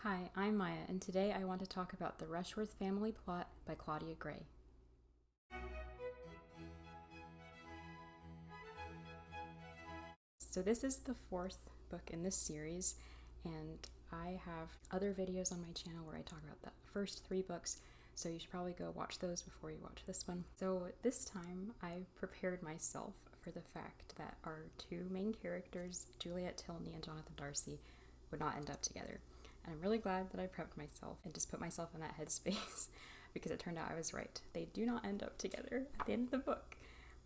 Hi, I'm Maya, and today I want to talk about the Rushworth family plot by Claudia Gray. So this is the fourth book in this series, and I have other videos on my channel where I talk about the first three books, so you should probably go watch those before you watch this one. So this time I prepared myself for the fact that our two main characters, Juliet Tilney and Jonathan Darcy, would not end up together. And I'm really glad that I prepped myself and just put myself in that headspace because it turned out I was right. They do not end up together at the end of the book.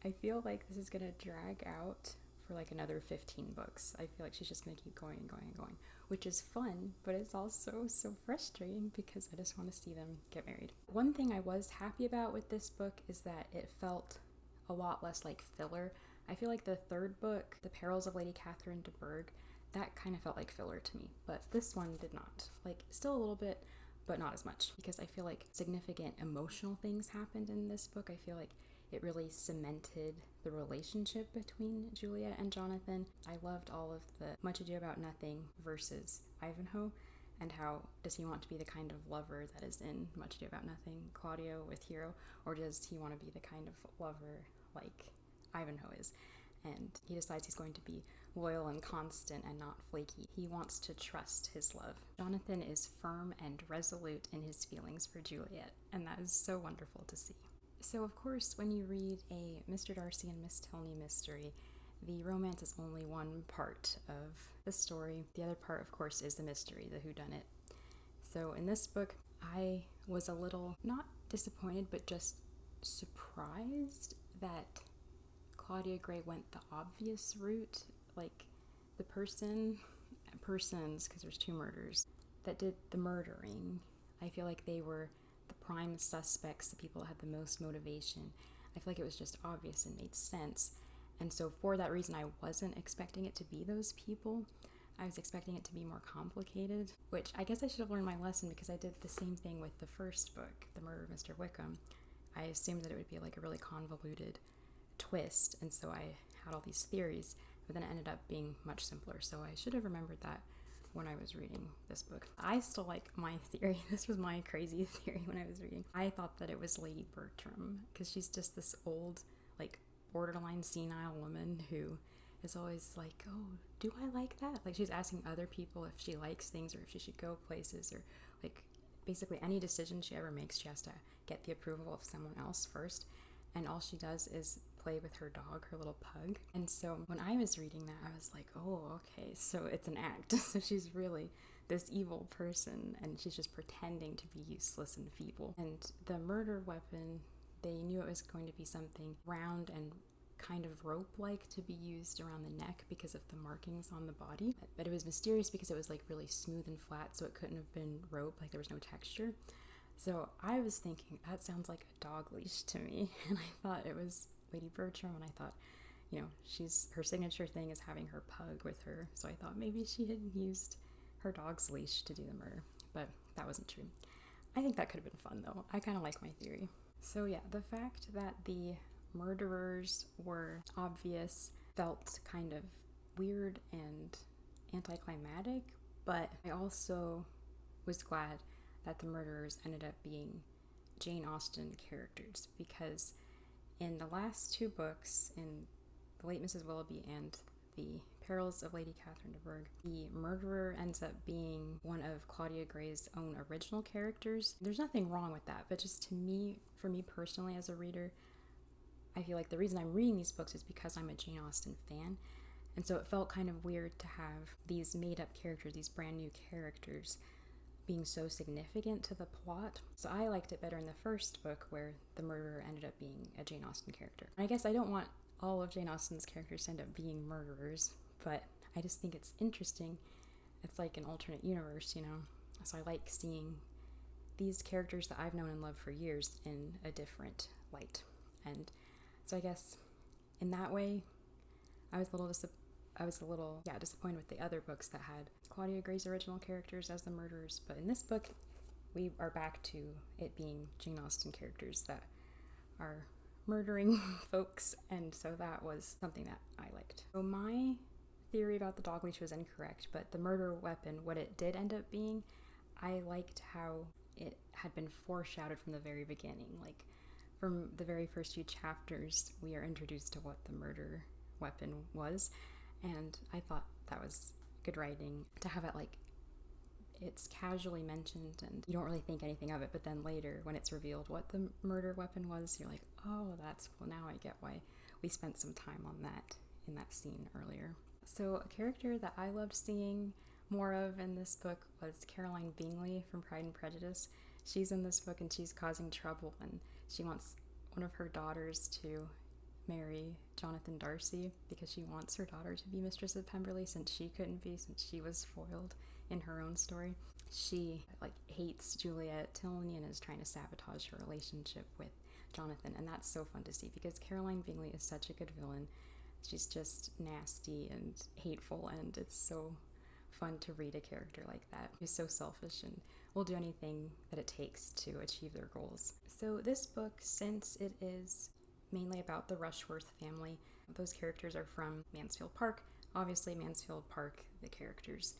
I feel like this is going to drag out for like another 15 books. I feel like she's just going to keep going and going and going, which is fun, but it's also so frustrating because I just want to see them get married. One thing I was happy about with this book is that it felt a lot less like filler. I feel like the third book, The Perils of Lady Catherine de Bourgh, that kind of felt like filler to me, but this one did not. Like, still a little bit, but not as much, because I feel like significant emotional things happened in this book. I feel like it really cemented the relationship between Juliet and Jonathan. I loved all of the Much Ado About Nothing versus Ivanhoe, and how does he want to be the kind of lover that is in Much Ado About Nothing, Claudio with Hero, or does he want to be the kind of lover like Ivanhoe is? And he decides he's going to be loyal and constant and not flaky. He wants to trust his love. Jonathan is firm and resolute in his feelings for Juliet, and that is so wonderful to see. So of course, when you read a Mr. Darcy and Miss Tilney mystery, the romance is only one part of the story. The other part, of course, is the mystery, the whodunit. So in this book, I was a little, not disappointed, but just surprised that Claudia Gray went the obvious route. Like, the persons, because there's two murders, that did the murdering, I feel like they were the prime suspects, the people that had the most motivation. I feel like it was just obvious and made sense. And so for that reason, I wasn't expecting it to be those people. I was expecting it to be more complicated, which I guess I should have learned my lesson because I did the same thing with the first book, The Murder of Mr. Wickham. I assumed that it would be like a really convoluted twist, and so I had all these theories, but then it ended up being much simpler. So I should have remembered that when I was reading this book. I still like my theory. This was my crazy theory when I was reading. I thought that it was Lady Bertram because she's just this old, like, borderline senile woman who is always like, oh, do I like that? Like, she's asking other people if she likes things or if she should go places, or like basically any decision she ever makes, she has to get the approval of someone else first. And all she does is play with her dog, her little pug. And so when I was reading that, I was like, oh, okay, so it's an act. So she's really this evil person, and she's just pretending to be useless and feeble. And the murder weapon, they knew it was going to be something round and kind of rope-like to be used around the neck because of the markings on the body. But it was mysterious because it was like really smooth and flat, so it couldn't have been rope, like there was no texture. So I was thinking, that sounds like a dog leash to me. And I thought it was Lady Bertram, and I thought, you know, her signature thing is having her pug with her. So I thought maybe she had used her dog's leash to do the murder, but that wasn't true. I think that could have been fun though. I kind of like my theory. So yeah, the fact that the murderers were obvious felt kind of weird and anticlimactic, but I also was glad that the murderers ended up being Jane Austen characters, because in the last two books, in The Late Mrs. Willoughby and The Perils of Lady Catherine de Bourgh, the murderer ends up being one of Claudia Gray's own original characters. There's nothing wrong with that, but just to me, for me personally as a reader, I feel like the reason I'm reading these books is because I'm a Jane Austen fan, and so it felt kind of weird to have these made-up characters, these brand new characters, being so significant to the plot. So I liked it better in the first book where the murderer ended up being a Jane Austen character. And I guess I don't want all of Jane Austen's characters to end up being murderers, but I just think it's interesting. It's like an alternate universe, you know? So I like seeing these characters that I've known and loved for years in a different light. And so I guess in that way, I was a little disappointed with the other books that had Claudia Gray's original characters as the murderers. But in this book, we are back to it being Jane Austen characters that are murdering folks. And so that was something that I liked. So my theory about the dog leash was incorrect, but the murder weapon, what it did end up being, I liked how it had been foreshadowed from the very beginning. Like, from the very first few chapters, we are introduced to what the murder weapon was, and I thought that was good writing to have it like it's casually mentioned and you don't really think anything of it, but then later when it's revealed what the murder weapon was, you're like, oh, that's cool. Now I get why we spent some time on that in that scene earlier. So a character that I loved seeing more of in this book was Caroline Bingley from Pride and Prejudice. She's in this book and she's causing trouble, and she wants one of her daughters to marry Jonathan Darcy because she wants her daughter to be Mistress of Pemberley since she couldn't be, since she was foiled in her own story. She hates Juliet Tilney and is trying to sabotage her relationship with Jonathan, and that's so fun to see because Caroline Bingley is such a good villain. She's just nasty and hateful, and it's so fun to read a character like that who's so selfish and will do anything that it takes to achieve their goals. So this book, since it is mainly about the Rushworth family, those characters are from Mansfield Park. Obviously Mansfield Park, the characters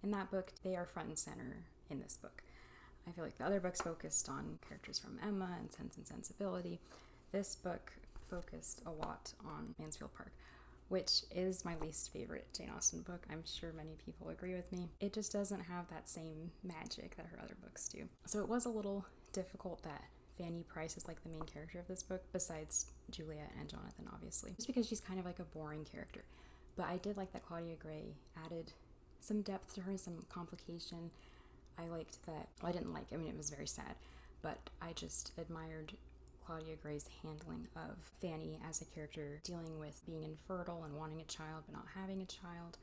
in that book, they are front and center in this book. I feel like the other books focused on characters from Emma and Sense and Sensibility. This book focused a lot on Mansfield Park, which is my least favorite Jane Austen book. I'm sure many people agree with me. It just doesn't have that same magic that her other books do. So it was a little difficult that Fanny Price is like the main character of this book, besides Juliet and Jonathan, obviously. Just because she's kind of like a boring character. But I did like that Claudia Gray added some depth to her, some complication. I liked that, well, I didn't like, I mean, it was very sad, but I just admired Claudia Gray's handling of Fanny as a character, dealing with being infertile and wanting a child but not having a child,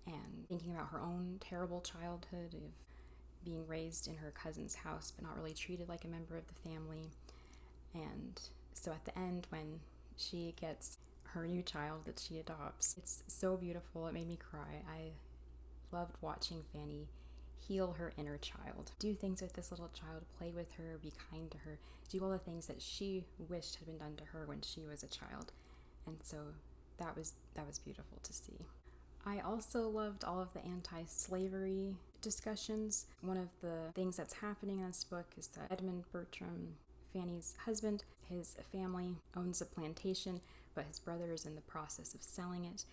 and thinking about her own terrible childhood of being raised in her cousin's house but not really treated like a member of the family. And so at the end, when she gets her new child that she adopts, it's so beautiful. It made me cry. I loved watching Fanny heal her inner child, do things with this little child, play with her, be kind to her, do all the things that she wished had been done to her when she was a child. And so that was beautiful to see. I also loved all of the anti-slavery discussions. One of the things that's happening in this book is that Edmund Bertram, Fanny's husband, his family owns a plantation, but his brother is in the process of selling it,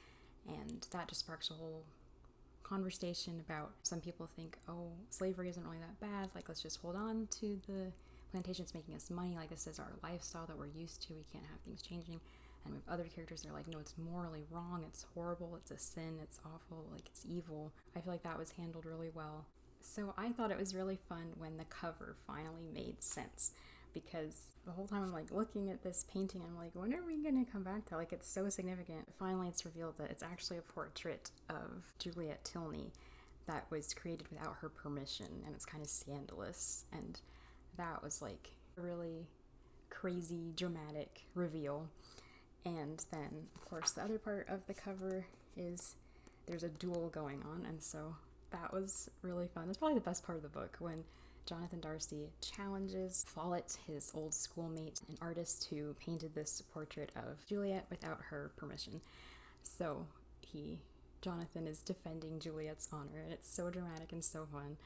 and that just sparks a whole conversation about, some people think, oh, slavery isn't really that bad, like let's just hold on to the plantation, it's making us money, like this is our lifestyle that we're used to, we can't have things changing. And with other characters, they're like, no, it's morally wrong, it's horrible, it's a sin, it's awful, like it's evil. I feel like that was handled really well. So I thought it was really fun when the cover finally made sense, because the whole time I'm like looking at this painting, I'm like, when are we gonna come back to, like, it's so significant. Finally it's revealed that it's actually a portrait of Juliet Tilney that was created without her permission, and it's kind of scandalous, and that was like a really crazy dramatic reveal. And then of course the other part of the cover is there's a duel going on, and so that was really fun. That's probably the best part of the book, when Jonathan Darcy challenges Follett, his old schoolmate, an artist who painted this portrait of Juliet without her permission. So Jonathan is defending Juliet's honor, and it's so dramatic and so fun,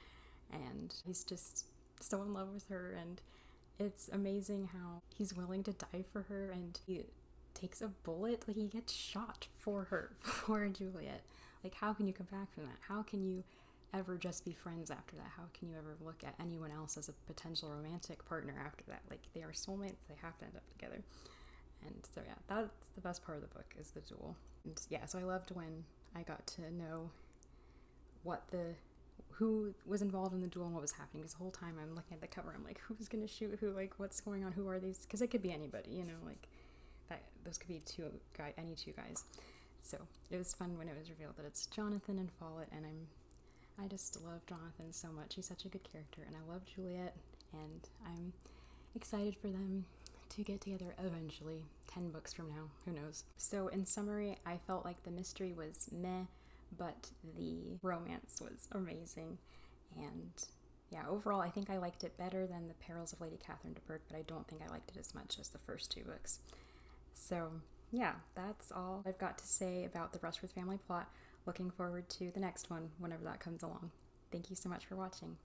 and he's just so in love with her, and it's amazing how he's willing to die for her, and he takes a bullet, like he gets shot for her, for Juliet. Like, how can you come back from that? How can you ever just be friends after that? How can you ever look at anyone else as a potential romantic partner after that? Like, they are soulmates, they have to end up together. And so yeah, that's the best part of the book, is the duel. And yeah, so I loved when I got to know who was involved in the duel and what was happening, because the whole time I'm looking at the cover, I'm like, who's gonna shoot who, like what's going on, who are these, because it could be anybody, you know, like that, those could be any two guys. So it was fun when it was revealed that it's Jonathan and Follett, and I just love Jonathan so much. He's such a good character, and I love Juliet, and I'm excited for them to get together eventually, 10 books from now, who knows. So in summary, I felt like the mystery was meh, but the romance was amazing, and yeah, overall I think I liked it better than the Perils of Lady Catherine de Bourgh, but I don't think I liked it as much as the first two books. So yeah, that's all I've got to say about the Rushworth family plot. Looking forward to the next one whenever that comes along. Thank you so much for watching.